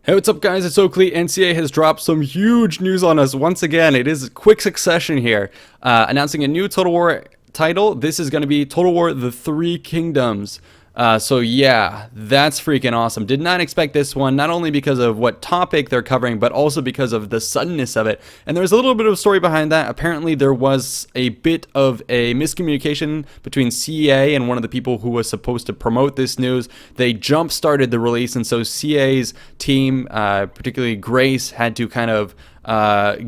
Hey, what's up guys, it's Oakley. NCA has dropped some huge news on us once again. It is quick succession here, announcing a new Total War title. This is going to be Total War The Three Kingdoms. So yeah, that's freaking awesome. Did not expect this one, not only because of what topic they're covering, but also because of the suddenness of it. And there's a little bit of a story behind that. Apparently there was a bit of a miscommunication between CA and one of the people who was supposed to promote this news. They jump-started the release, and so CA's team, particularly Grace, had to kind of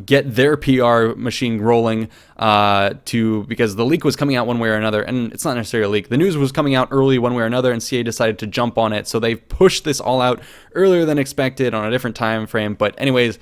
get their PR machine rolling because the leak was coming out one way or another, and it's not necessarily a leak. The news was coming out early one way or another, and CA decided to jump on it, so they've pushed this all out earlier than expected on a different time frame. But anyways,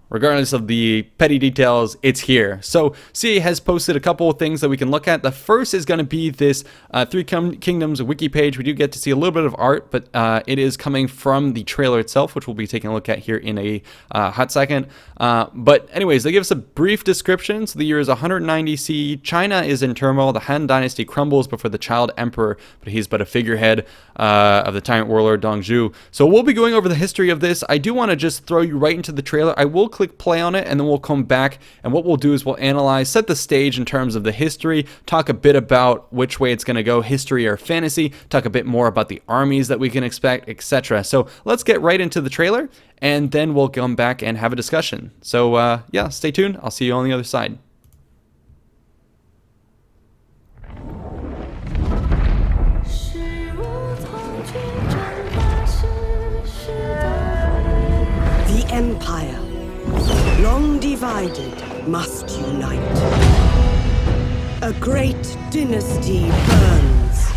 regardless of the petty details, it's here. So CA has posted a couple of things that we can look at. The first is going to be this Three Kingdoms wiki page. We do get to see a little bit of art, but it is coming from the trailer itself, which we'll be taking a look at here in a hot second. But anyways, they give us a brief description. So the year is 190 CE. China is in turmoil. The Han Dynasty crumbles before the child emperor, but he's but a figurehead of the tyrant warlord Dongzhu. So we'll be going over the history of this. I do want to just throw you right into the trailer. I will click play on it, and then we'll come back, and what we'll do is we'll analyze, set the stage in terms of the history, talk a bit about which way it's going to go, history or fantasy, talk a bit more about the armies that we can expect, etc. So let's get right into the trailer, and then we'll come back and have a discussion. So yeah, stay tuned. I'll see you on the other side. The Empire, long divided, must unite. A great dynasty burns,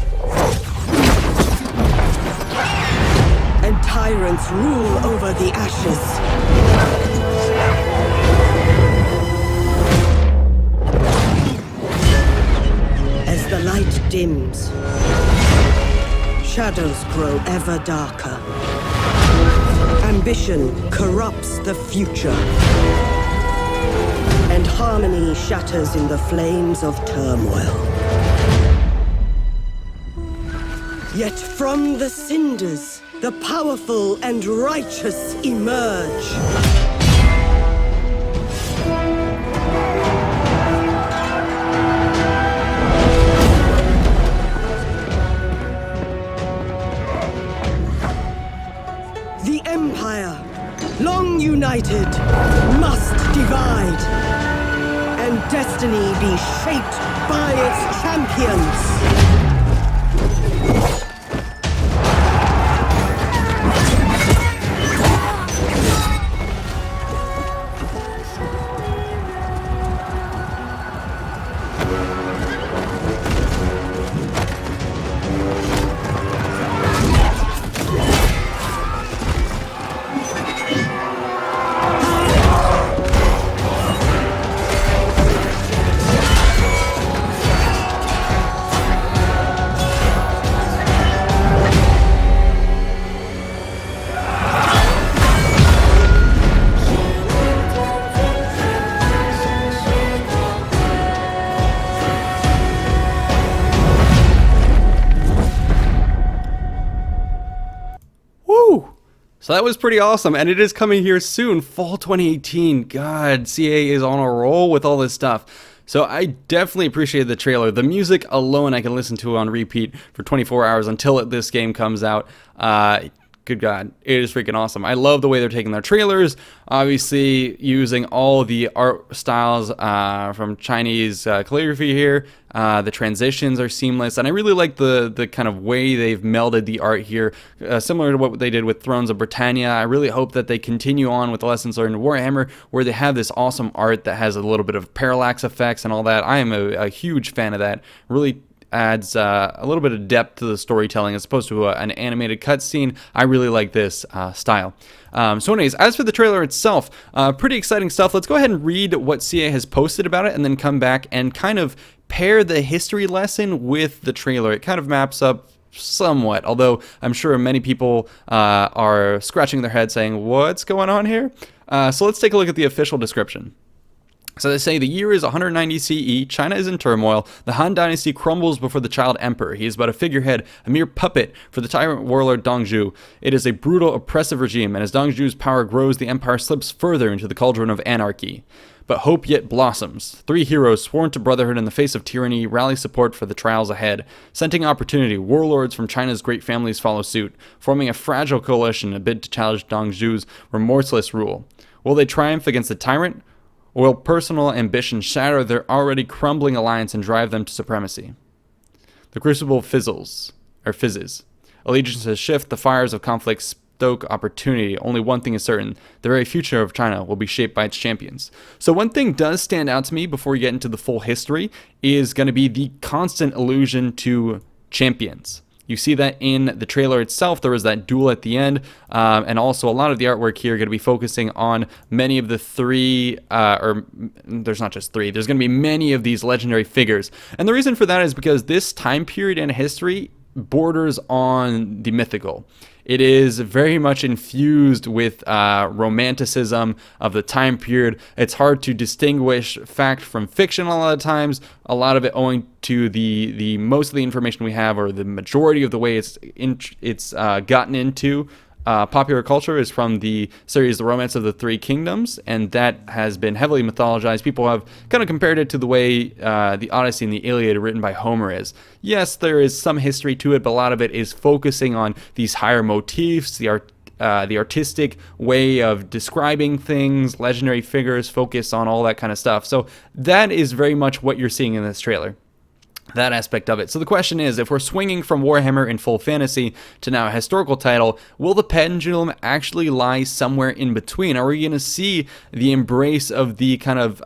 and tyrants rule over the ashes. As the light dims, shadows grow ever darker. Ambition corrupts the future, and harmony shatters in the flames of turmoil. Yet from the cinders, the powerful and righteous emerge. The Empire, long united, must divide, and destiny be shaped by its champions. So that was pretty awesome, and it is coming here soon, fall 2018. God, CA is on a roll with all this stuff. So I definitely appreciate the trailer. The music alone I can listen to on repeat for 24 hours until this game comes out. Good God, it is freaking awesome. I love the way they're taking their trailers, obviously using all the art styles from Chinese calligraphy here. The transitions are seamless, and I really like the kind of way they've melded the art here, similar to what they did with Thrones of Britannia. I really hope that they continue on with the lessons learned in Warhammer, where they have this awesome art that has a little bit of parallax effects and all that. I am a huge fan of that. Really adds a little bit of depth to the storytelling as opposed to an animated cutscene. I really like this style. So anyways, as for the trailer itself, pretty exciting stuff. Let's go ahead and read what CA has posted about it, and then come back and kind of pair the history lesson with the trailer. It kind of maps up somewhat, although I'm sure many people are scratching their head saying, what's going on here? So let's take a look at the official description. So they say the year is 190 CE, China is in turmoil, the Han Dynasty crumbles before the child emperor. He is but a figurehead, a mere puppet for the tyrant warlord Dongzhu. It is a brutal, oppressive regime, and as Dongzhu's power grows, the empire slips further into the cauldron of anarchy. But hope yet blossoms. 3 heroes sworn to brotherhood in the face of tyranny rally support for the trials ahead. Scenting opportunity, warlords from China's great families follow suit, forming a fragile coalition in a bid to challenge Dongzhu's remorseless rule. Will they triumph against the tyrant? Or will personal ambition shatter their already crumbling alliance and drive them to supremacy? The crucible fizzes. Allegiances shift, the fires of conflict stoke opportunity. Only one thing is certain: the very future of China will be shaped by its champions. So one thing does stand out to me before we get into the full history is going to be the constant allusion to champions. You see that in the trailer itself. There was that duel at the end, and also a lot of the artwork here going to be focusing on many of the there's not just 3, there's going to be many of these legendary figures. And the reason for that is because this time period in history borders on the mythical. It is very much infused with romanticism of the time period. It's hard to distinguish fact from fiction a lot of times. A lot of it owing to the most of the information we have, or the majority of the way it's gotten into popular culture, is from the series The Romance of the Three Kingdoms, and that has been heavily mythologized. People have kind of compared it to the way the Odyssey and the Iliad written by Homer is. Yes, there is some history to it, but a lot of it is focusing on these higher motifs, the artistic way of describing things, legendary figures, focus on all that kind of stuff. So that is very much what you're seeing in this trailer, that aspect of it. So the question is, if we're swinging from Warhammer in full fantasy to now a historical title, will the pendulum actually lie somewhere in between? Are we going to see the embrace of the kind of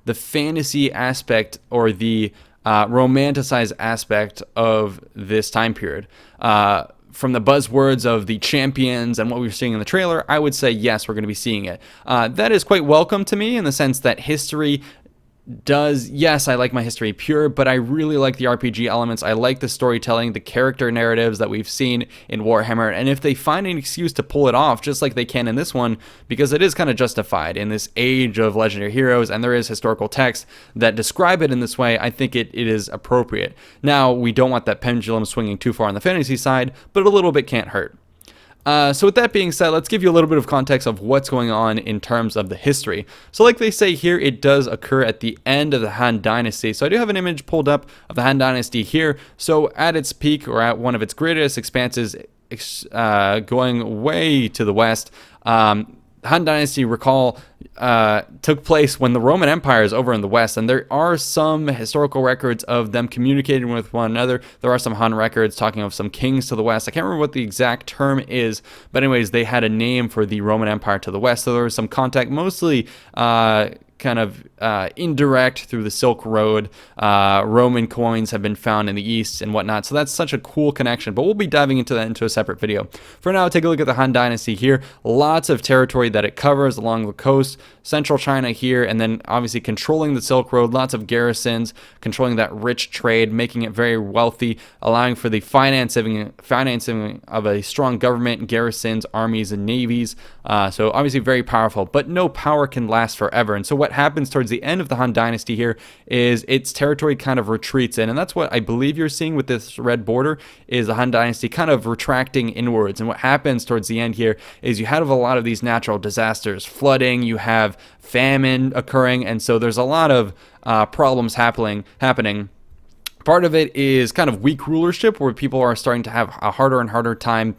the fantasy aspect, or the romanticized aspect of this time period? From the buzzwords of the champions and what we were seeing in the trailer, I would say yes, we're going to be seeing it. That is quite welcome to me, in the sense that history yes, I like my history pure, but I really like the RPG elements. I like the storytelling, the character narratives that we've seen in Warhammer, and if they find an excuse to pull it off, just like they can in this one, because it is kind of justified in this age of legendary heroes, and there is historical text that describe it in this way, I think it is appropriate. Now, we don't want that pendulum swinging too far on the fantasy side, but a little bit can't hurt. So with that being said, let's give you a little bit of context of what's going on in terms of the history. So like they say here, it does occur at the end of the Han Dynasty. So I do have an image pulled up of the Han Dynasty here. So at its peak, or at one of its greatest expanses, going way to the west, Han Dynasty, recall, took place when the Roman Empire is over in the west, and there are some historical records of them communicating with one another. There are some Han records talking of some kings to the west. I can't remember what the exact term is, but anyways, they had a name for the Roman Empire to the west, so there was some contact, mostly kind of indirect through the Silk Road. Roman coins have been found in the east and whatnot, so that's such a cool connection, but we'll be diving into that into a separate video. For now, take a look at the Han Dynasty here. Lots of territory that it covers along the coast, central China here, and then obviously controlling the Silk Road, lots of garrisons, controlling that rich trade, making it very wealthy, allowing for the financing of a strong government, garrisons, armies, and navies. So obviously very powerful, but no power can last forever. And so what happens towards the end of the Han Dynasty here is its territory kind of retreats in, and that's what I believe you're seeing with this red border, is the Han Dynasty kind of retracting inwards. And what happens towards the end here is you have a lot of these natural disasters, flooding, you have famine occurring, and so there's a lot of problems happening. Part of it is kind of weak rulership, where people are starting to have a harder and harder time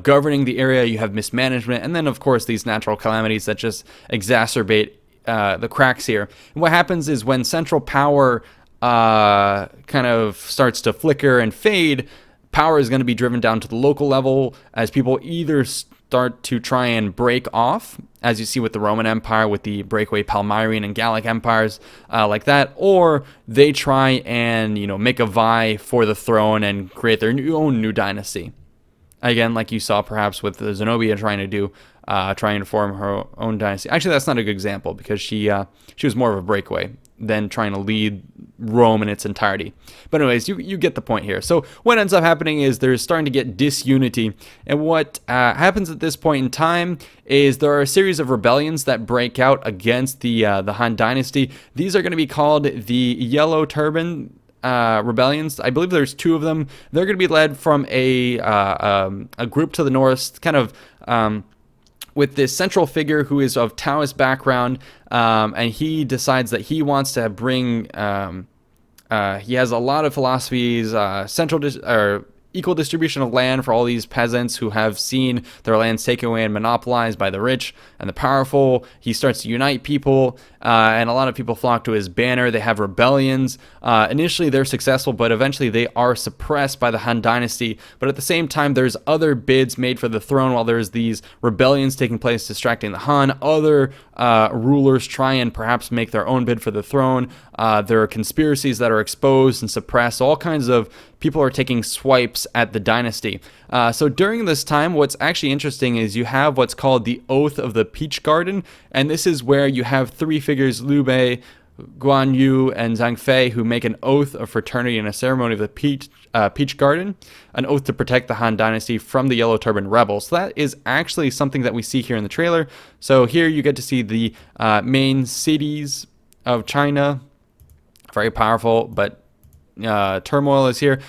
governing the area. You have mismanagement, and then of course these natural calamities that just exacerbate the cracks here. And what happens is when central power kind of starts to flicker and fade, power is going to be driven down to the local level as people either start to try and break off, as you see with the Roman Empire, with the breakaway Palmyrene and Gallic empires like that, or they try and make a vie for the throne and create their own new dynasty. Again, like you saw perhaps with Zenobia trying to do, trying to form her own dynasty. Actually, that's not a good example, because she was more of a breakaway. than trying to lead Rome in its entirety. But anyways, you get the point here. So what ends up happening is there's starting to get disunity, and what happens at this point in time is there are a series of rebellions that break out against the Han Dynasty. These are going to be called the Yellow Turban rebellions. I believe there's 2 of them. They're going to be led from a group to the north, kind of with this central figure who is of Taoist background, and he decides that he wants to bring. He has a lot of philosophies, equal distribution of land for all these peasants who have seen their lands taken away and monopolized by the rich and the powerful. He starts to unite people, and a lot of people flock to his banner. They have rebellions. Initially, they're successful, but eventually they are suppressed by the Han Dynasty. But at the same time, there's other bids made for the throne while there's these rebellions taking place, distracting the Han. Other rulers try and perhaps make their own bid for the throne. There are conspiracies that are exposed and suppressed. All kinds of people are taking swipes at the dynasty. So during this time, what's actually interesting is you have what's called the Oath of the Peach Garden, and this is where you have 3 figures, Liu Bei, Guan Yu, and Zhang Fei, who make an oath of fraternity in a ceremony of the Peach Garden, an oath to protect the Han Dynasty from the Yellow Turban rebels. So that is actually something that we see here in the trailer. So here you get to see the main cities of China. Very powerful, but turmoil is here.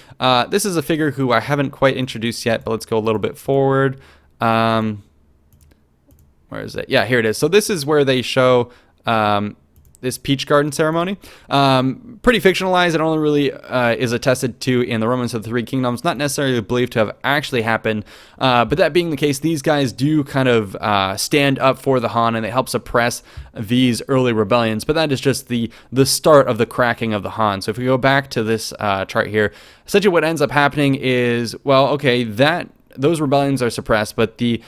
This is a figure who I haven't quite introduced yet, but let's go a little bit forward. Where is it? Yeah, here it is. So this is where they show this Peach Garden ceremony. Pretty fictionalized. It only really is attested to in the Romance of the Three Kingdoms, not necessarily believed to have actually happened. But that being the case, these guys do kind of stand up for the Han, and they help suppress these early rebellions. But that is just the start of the cracking of the Han. So if we go back to this chart here, essentially what ends up happening is, well, okay, those rebellions are suppressed, but the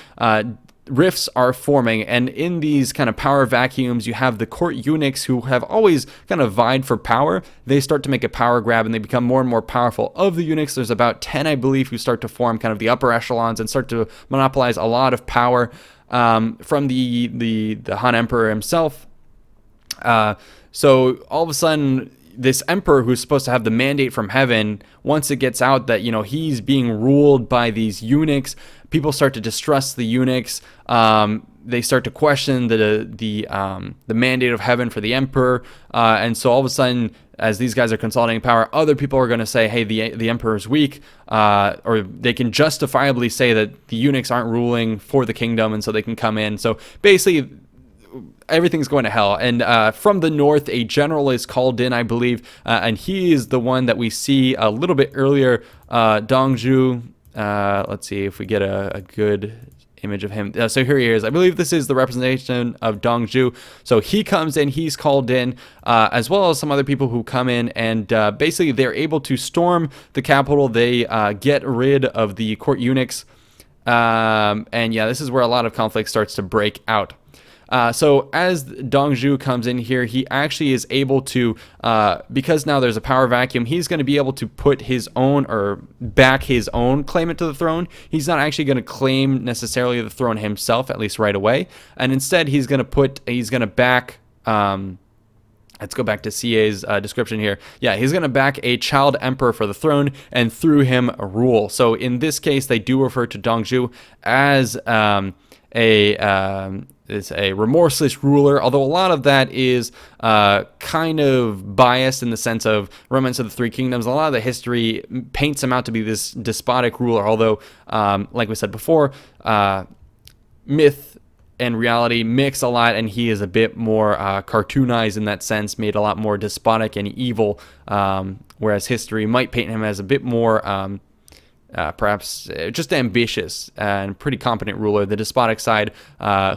rifts are forming, and in these kind of power vacuums, you have the court eunuchs who have always kind of vied for power. They start to make a power grab, and they become more and more powerful. Of the eunuchs, there's about 10, I believe, who start to form kind of the upper echelons and start to monopolize a lot of power from the Han Emperor himself. So all of a sudden, this emperor who's supposed to have the mandate from heaven, once it gets out that, he's being ruled by these eunuchs, people start to distrust the eunuchs. They start to question the mandate of heaven for the emperor. And so all of a sudden, as these guys are consolidating power, other people are going to say, hey, the emperor's weak, or they can justifiably say that the eunuchs aren't ruling for the kingdom, and so they can come in. So basically, everything's going to hell. And from the north, a general is called in, I believe, and he is the one that we see a little bit earlier, Dong Zhu. Let's see if we get a good image of him. So here he is. I believe this is the representation of Dong Zhu. So he comes in, he's called in, as well as some other people who come in, and basically they're able to storm the capital. They get rid of the court eunuchs. And yeah, this is where a lot of conflict starts to break out. So as Dong Zhu comes in here, he actually is able to, because now there's a power vacuum, he's going to be able to put his own, or back his own claimant to the throne. He's not actually going to claim necessarily the throne himself, at least right away. And instead, he's going to back, let's go back to CA's description here. Yeah, he's going to back a child emperor for the throne and through him rule. So in this case, they do refer to Dong Zhu as is a remorseless ruler, although a lot of that is kind of biased in the sense of Romance of the Three Kingdoms. A lot of the history paints him out to be this despotic ruler, although, like we said before, myth and reality mix a lot, and he is a bit more cartoonized in that sense, made a lot more despotic and evil, whereas history might paint him as a bit more perhaps just ambitious and pretty competent ruler. The despotic side,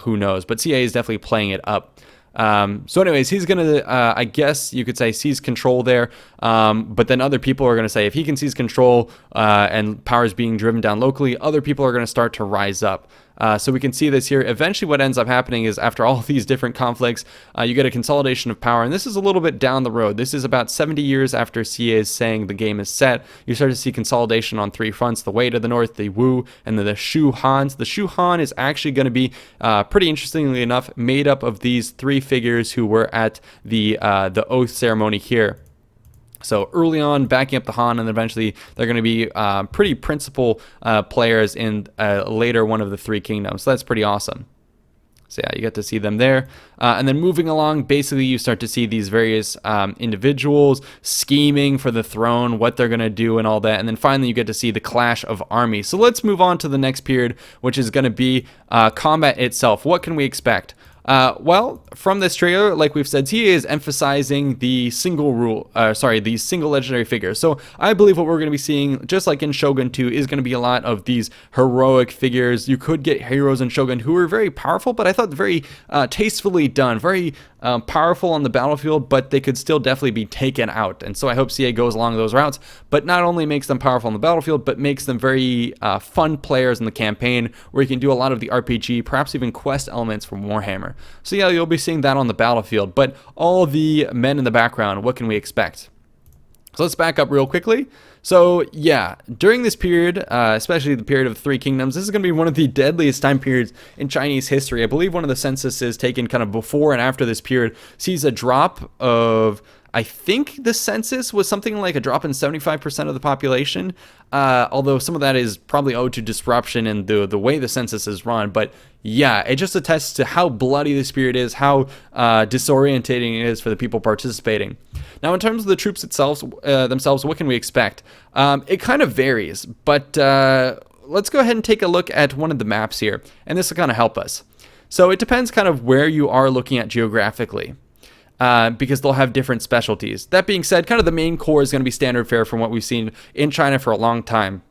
who knows? But CA is definitely playing it up. So anyways, he's going to, I guess you could say, seize control there. But then other people are going to say, if he can seize control and power is being driven down locally, other people are going to start to rise up. So we can see this here. Eventually what ends up happening is after all these different conflicts, you get a consolidation of power. And this is a little bit down the road. This is about 70 years after CA is saying the game is set. You start to see consolidation on 3 fronts: the Wei to the north, the Wu, and then the Shu Hans. The Shu Han is actually going to be, pretty interestingly enough, made up of these 3 figures who were at the oath ceremony here. So early on, backing up the Han, and eventually they're going to be pretty principal players in later one of the 3 kingdoms. So that's pretty awesome. So yeah, you get to see them there. And then moving along, basically you start to see these various individuals scheming for the throne, what they're going to do and all that. And then finally you get to see the clash of armies. So let's move on to the next period, which is going to be combat itself. What can we expect? Well, from this trailer, like we've said, he is emphasizing the single legendary figure. So I believe what we're going to be seeing, just like in Shogun 2, is going to be a lot of these heroic figures. You could get heroes in Shogun who are very powerful, but I thought very tastefully done, very powerful on the battlefield, but they could still definitely be taken out. And so I hope CA goes along those routes, but not only makes them powerful on the battlefield, but makes them very fun players in the campaign, where you can do a lot of the RPG, perhaps even quest elements from Warhammer. So yeah, you'll be seeing that on the battlefield, but all the men in the background, what can we expect? So let's back up real quickly. So yeah, during this period, especially the period of the 3 kingdoms, this is going to be one of the deadliest time periods in Chinese history. I believe one of the censuses taken kind of before and after this period sees a drop of, I think the census was something like a drop in 75% of the population, although some of that is probably owed to disruption and the way the census is run. But yeah, it just attests to how bloody this period is, how disorientating it is for the people participating. Now, in terms of the troops themselves, what can we expect? It kind of varies, but let's go ahead and take a look at one of the maps here, and this will kind of help us. So it depends kind of where you are looking at geographically. Because they'll have different specialties. That being said, kind of the main core is going to be standard fare from what we've seen in China for a long time.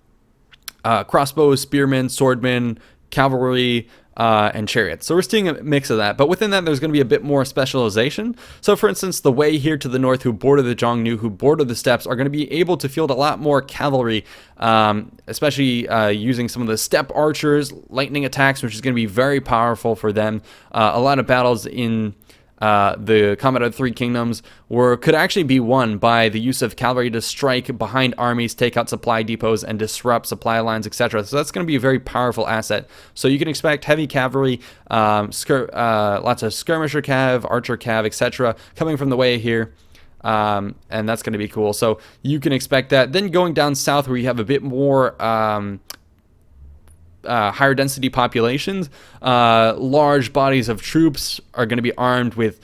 Crossbows, spearmen, swordmen, cavalry, and chariots. So we're seeing a mix of that. But within that, there's going to be a bit more specialization. So for instance, the Wei here to the north, who border the Zhongnu, who border the steppes, are going to be able to field a lot more cavalry, especially using some of the steppe archers, lightning attacks, which is going to be very powerful for them. A lot of battles in the combat of the 3 kingdoms could actually be won by the use of cavalry to strike behind armies, take out supply depots, and disrupt supply lines, etc. So that's going to be a very powerful asset. So you can expect heavy cavalry, lots of skirmisher cav, archer cav, etc. coming from the way here. And that's going to be cool. So you can expect that. Then going down south, where you have a bit more higher density populations, large bodies of troops are going to be armed with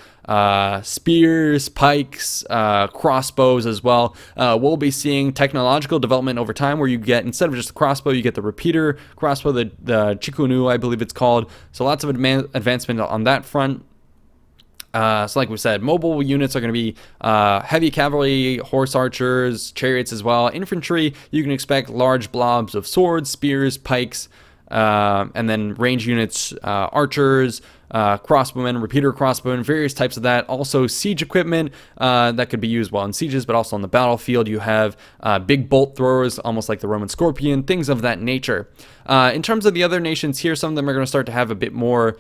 spears, pikes, crossbows as well. We'll be seeing technological development over time, where you get, instead of just the crossbow, you get the repeater crossbow, the Chikunu, I believe it's called. So lots of advancement on that front. So like we said, mobile units are going to be heavy cavalry, horse archers, chariots as well. Infantry, you can expect large blobs of swords, spears, pikes, and then range units, archers, crossbowmen, repeater crossbowmen, various types of that. Also siege equipment that could be used well in sieges, but also on the battlefield. You have big bolt throwers, almost like the Roman Scorpion, things of that nature. In terms of the other nations here, some of them are going to start to have a bit more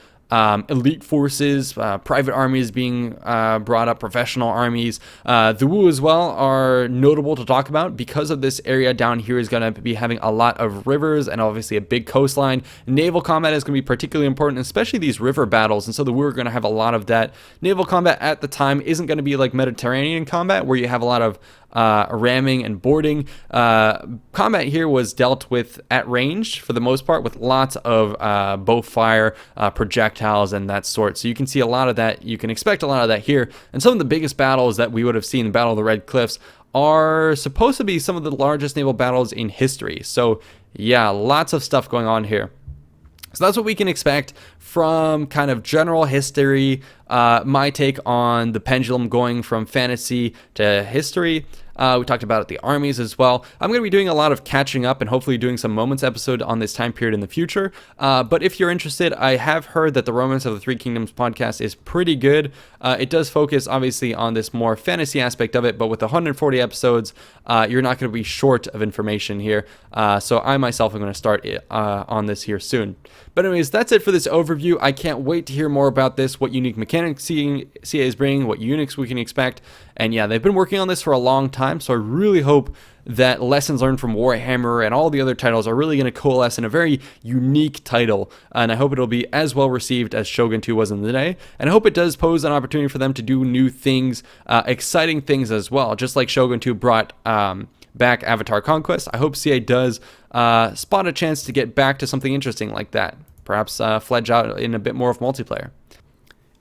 elite forces, private armies being brought up, professional armies. The Wu as well are notable to talk about because of this area down here is going to be having a lot of rivers and obviously a big coastline. Naval combat is going to be particularly important, especially these river battles, and so the Wu are going to have a lot of that. Naval combat at the time isn't going to be like Mediterranean combat, where you have a lot of ramming and boarding. Combat here was dealt with at range for the most part, with lots of bow fire, projectiles, and that sort. So you can see a lot of that. You can expect a lot of that here. And some of the biggest battles that we would have seen, the Battle of the Red Cliffs, are supposed to be some of the largest naval battles in history. So yeah, lots of stuff going on here. So that's what we can expect from kind of general history, my take on the pendulum going from fantasy to history. We talked about the armies as well. I'm going to be doing a lot of catching up and hopefully doing some Moments episode on this time period in the future. But if you're interested, I have heard that the Romance of the Three Kingdoms podcast is pretty good. It does focus obviously on this more fantasy aspect of it, but with 140 episodes, you're not going to be short of information here. So I myself am going to start on this here soon. But anyways, that's it for this overview. I can't wait to hear more about this, what unique mechanics CA is bringing, what units we can expect. And yeah, they've been working on this for a long time, so I really hope that lessons learned from Warhammer and all the other titles are really going to coalesce in a very unique title, and I hope it'll be as well received as Shogun 2 was in the day, and I hope it does pose an opportunity for them to do new things, exciting things as well, just like Shogun 2 brought back Avatar Conquest. I hope CA does spot a chance to get back to something interesting like that, perhaps fledge out in a bit more of multiplayer.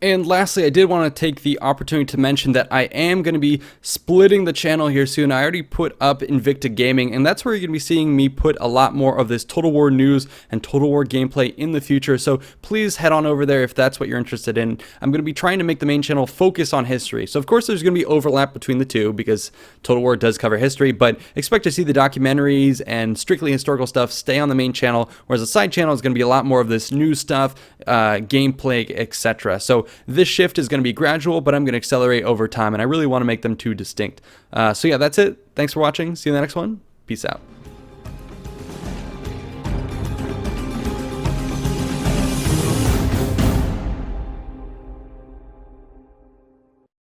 And lastly, I did want to take the opportunity to mention that I am going to be splitting the channel here soon. I already put up Invicta Gaming, and that's where you're going to be seeing me put a lot more of this Total War news and Total War gameplay in the future. So please head on over there if that's what you're interested in. I'm going to be trying to make the main channel focus on history. So of course there's going to be overlap between the two because Total War does cover history, but expect to see the documentaries and strictly historical stuff stay on the main channel, whereas the side channel is going to be a lot more of this new stuff, gameplay, etc. So this shift is going to be gradual, but I'm going to accelerate over time, and I really want to make them two distinct. So yeah, that's it. Thanks for watching. See you in the next one. Peace out.